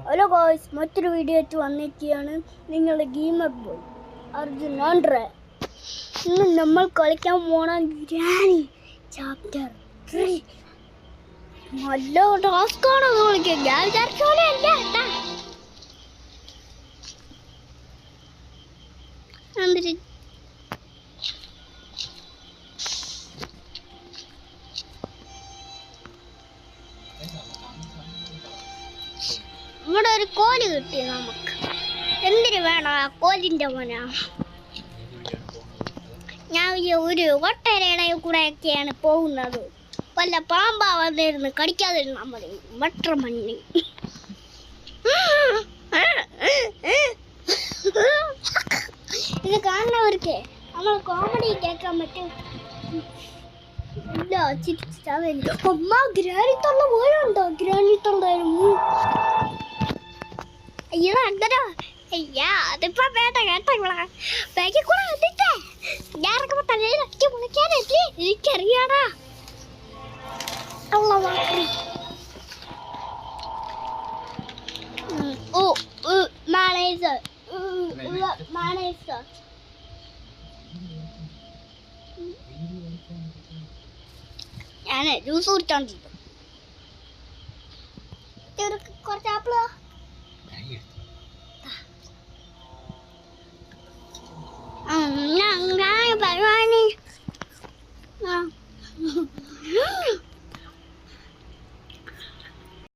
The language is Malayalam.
ഹലോ ഗോയ്സ്, മറ്റൊരു വീഡിയോ ആയിട്ട് വന്നിരിക്കുകയാണ്. നിങ്ങളുടെ ഗെയിമർ ബോയ് അർജുൻ ആൻഡ്രേ. ഇന്ന് നമ്മൾ കളിക്കാൻ പോണ ഗ്രാനി ചാപ്റ്റർ 3. നല്ല ടാസ്കാണ് അത് കളിക്കാൻ. ഞാൻ വിചാരിച്ച പോലെ അല്ല കേട്ടാ. ഇവിടെ ഒരു കോല് കിട്ടി നമുക്ക്. എന്തിനു വേണം ആ കോലിന്റെ മോന? ഞാൻ ഒരു ഒട്ടേരയുടെ കൂടെ ഒക്കെയാണ് പോകുന്നത്. വല്ല പാമ്പാ വന്നിരുന്ന് കടിക്കാതിരുന്ന മതി. വട്ടർ മണ്ണി ഇത് കാണുന്നവർക്ക് നമ്മൾ കോമഡി കേൾക്കാൻ പറ്റും. ഇല്ല ചിരിച്ചാവില്ല. അമ്മ ഗ്രാനി തൊള്ള പോയുണ്ടോ? ഗ്രാനി തൊണ്ടായിരുന്നു. അയ്യോ അങ്ങനെ. അയ്യാ അതിപ്പോ വേണ്ട കേട്ടോ. ബാക്കി കൂടെ വന്നിട്ടേ ഞാനൊക്കെ തലയിൽ അടിച്ച് മുളിക്കാനല്ലേ എനിക്കറിയാടാ. ഓ മാനേജർ മാനേജർ ഞാന് ജ്യൂസ് കുടിച്ചോണ്ടിരിക്കും. കുറച്ച് ആപ്പിളോ